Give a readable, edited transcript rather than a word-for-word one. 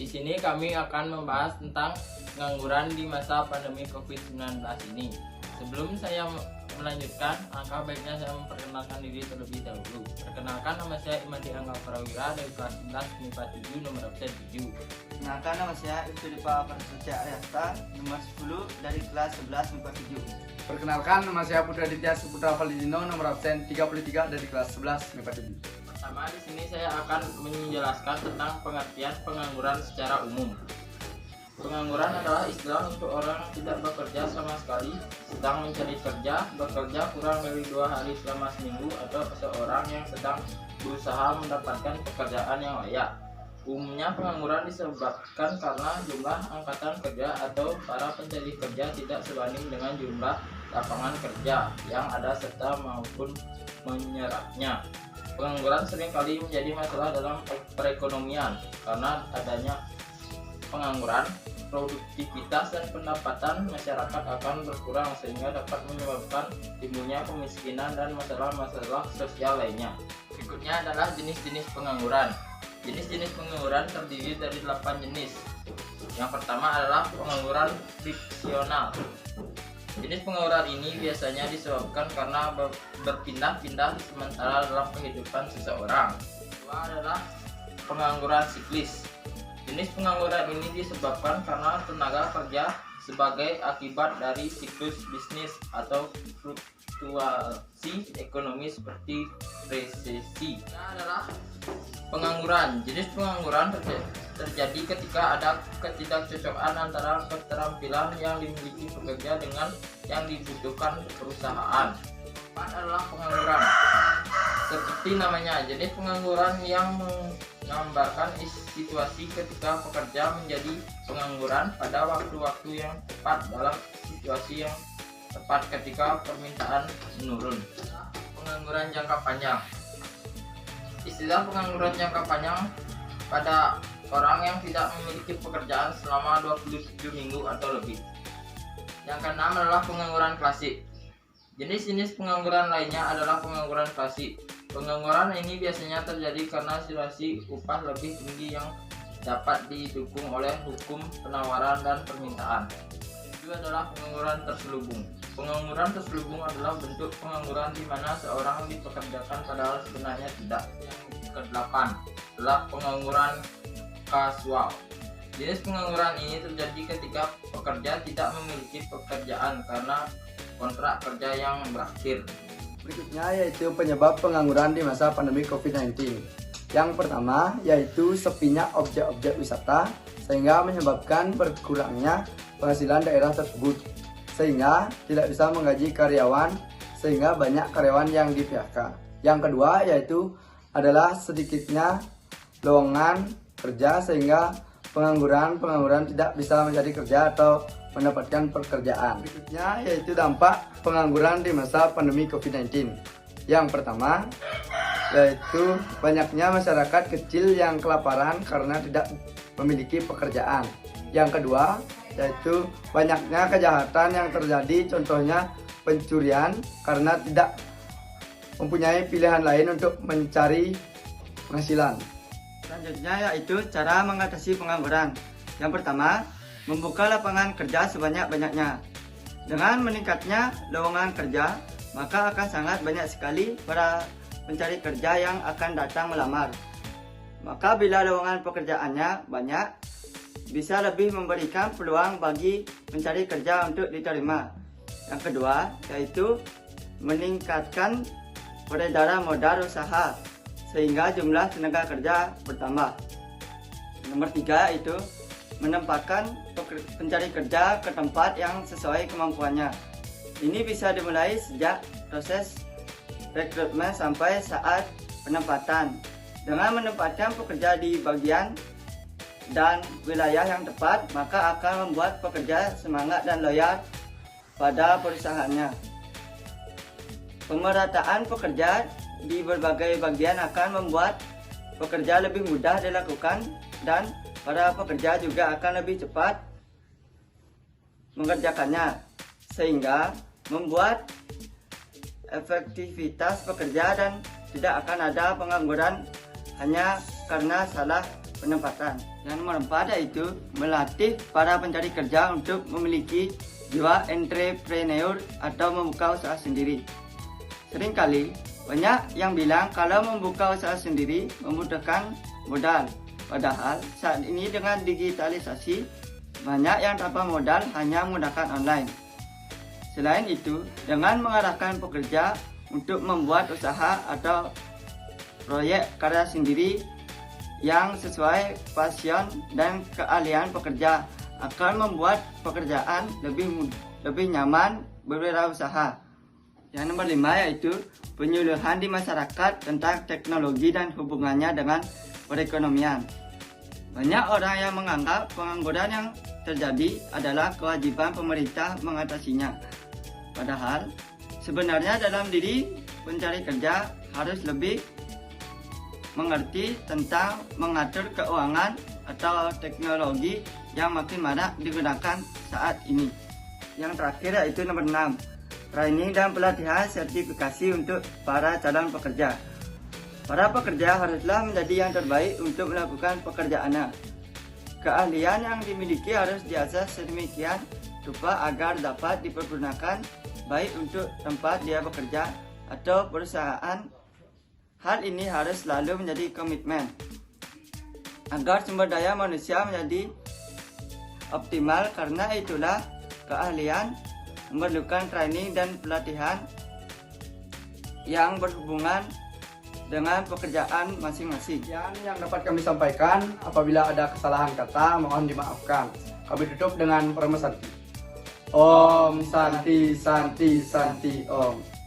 Di sini kami akan membahas tentang pengangguran di masa pandemi COVID-19 ini. Sebelum saya melanjutkan, angka baiknya saya memperkenalkan diri terlebih dahulu. Perkenalkan, nama saya Imadi Angga Prawira dari kelas 11 MIPA 7 nomor absen 7. Perkenalkan, nama saya Ibtu Dipa Prasetya Aryasta nomor 10 dari kelas 11 MIPA 7. Perkenalkan, nama saya Putra Ditya Suputra Validino nomor absen 33 dari kelas 11 MIPA 7. Pertama, di sini saya akan menjelaskan tentang pengertian pengangguran secara umum. Pengangguran adalah istilah untuk orang yang tidak bekerja sama sekali, sedang mencari kerja, bekerja kurang dari 2 hari selama seminggu, atau seorang yang sedang berusaha mendapatkan pekerjaan yang layak. Umumnya pengangguran disebabkan karena jumlah angkatan kerja atau para pencari kerja tidak sebanding dengan jumlah lapangan kerja yang ada serta maupun menyerapnya. Pengangguran seringkali menjadi masalah dalam perekonomian karena adanya pengangguran, produktivitas dan pendapatan masyarakat akan berkurang sehingga dapat menyebabkan timbulnya kemiskinan dan masalah-masalah sosial lainnya. Berikutnya adalah jenis-jenis pengangguran. Jenis-jenis pengangguran terdiri dari 8 jenis. Yang pertama adalah pengangguran friksional. Jenis pengangguran ini biasanya disebabkan karena berpindah-pindah sementara dalam kehidupan seseorang. Kedua adalah pengangguran siklis. Jenis pengangguran ini disebabkan karena tenaga kerja sebagai akibat dari siklus bisnis atau fluktuasi ekonomi seperti resesi. Ini adalah pengangguran. Jenis pengangguran terjadi ketika ada ketidakcocokan antara keterampilan yang dimiliki pekerja dengan yang dibutuhkan perusahaan. Empat adalah pengangguran. Seperti namanya, jenis pengangguran yang menggambarkan situasi ketika pekerja menjadi pengangguran pada waktu-waktu yang tepat dalam situasi yang tepat ketika permintaan menurun. Pengangguran jangka panjang. Istilah pengangguran jangka panjang pada orang yang tidak memiliki pekerjaan selama 27 minggu atau lebih. Yang keenam adalah pengangguran klasik. Jenis-jenis pengangguran lainnya adalah pengangguran klasik. Pengangguran ini biasanya terjadi karena situasi upah lebih tinggi yang dapat didukung oleh hukum penawaran dan permintaan. Itu adalah pengangguran terselubung. Pengangguran terselubung adalah bentuk pengangguran di mana seorang dipekerjakan padahal sebenarnya tidak. Yang kedelapan adalah pengangguran kasual. Jenis pengangguran ini terjadi ketika pekerja tidak memiliki pekerjaan karena kontrak kerja yang berakhir. Berikutnya yaitu penyebab pengangguran di masa pandemi COVID-19. Yang pertama yaitu sepinya objek-objek wisata sehingga menyebabkan berkurangnya penghasilan daerah tersebut, sehingga tidak bisa menggaji karyawan sehingga banyak karyawan yang di-PHK. Yang kedua yaitu adalah sedikitnya lowongan kerja sehingga pengangguran tidak bisa mencari kerja atau mendapatkan pekerjaan. Berikutnya yaitu dampak pengangguran di masa pandemi COVID-19. Yang pertama yaitu banyaknya masyarakat kecil yang kelaparan karena tidak memiliki pekerjaan. Yang kedua yaitu banyaknya kejahatan yang terjadi, contohnya pencurian karena tidak mempunyai pilihan lain untuk mencari penghasilan. Selanjutnya yaitu cara mengatasi pengangguran. Yang pertama, membuka lapangan kerja sebanyak-banyaknya. Dengan meningkatnya lowongan kerja, maka akan sangat banyak sekali para pencari kerja yang akan datang melamar. Maka bila lowongan pekerjaannya banyak, bisa lebih memberikan peluang bagi pencari kerja untuk diterima. Yang kedua, yaitu meningkatkan peredaran modal usaha sehingga jumlah tenaga kerja bertambah. Nomor 3 itu menempatkan pencari kerja ke tempat yang sesuai kemampuannya. Ini bisa dimulai sejak proses rekrutmen sampai saat penempatan. Dengan menempatkan pekerja di bagian dan wilayah yang tepat, maka akan membuat pekerja semangat dan loyal pada perusahaannya. Pemerataan pekerja di berbagai bagian akan membuat pekerja lebih mudah dilakukan dan para pekerja juga akan lebih cepat mengerjakannya, sehingga membuat efektivitas pekerja dan tidak akan ada pengangguran hanya karena salah penempatan. Yang nomor 4 yaitu melatih para pencari kerja untuk memiliki jiwa entrepreneur atau membuka usaha sendiri. Seringkali banyak yang bilang kalau membuka usaha sendiri membutuhkan modal. Padahal saat ini dengan digitalisasi banyak yang tanpa modal hanya menggunakan online. Selain itu, dengan mengarahkan pekerja untuk membuat usaha atau proyek karya sendiri yang sesuai passion dan keahlian pekerja akan membuat pekerjaan lebih nyaman berwirausaha. Yang nomor 5 yaitu penyuluhan di masyarakat tentang teknologi dan hubungannya dengan perekonomian. Banyak orang yang menganggap pengangguran yang terjadi adalah kewajiban pemerintah mengatasinya. Padahal sebenarnya dalam diri pencari kerja harus lebih mengerti tentang mengatur keuangan atau teknologi yang makin marak digunakan saat ini. Yang terakhir yaitu nomor 6, training dan pelatihan sertifikasi untuk para calon pekerja. Para pekerja haruslah menjadi yang terbaik untuk melakukan pekerjaannya. Keahlian yang dimiliki harus diasah sedemikian rupa agar dapat dipergunakan baik untuk tempat dia bekerja atau perusahaan. Hal ini harus selalu menjadi komitmen agar sumber daya manusia menjadi optimal. Karena itulah keahlian memerlukan training dan pelatihan yang berhubungan dengan pekerjaan masing-masing. Yang dapat kami sampaikan, apabila ada kesalahan kata mohon dimaafkan. Kami tutup dengan Parama Santi. Om Santi Santi Santi Om.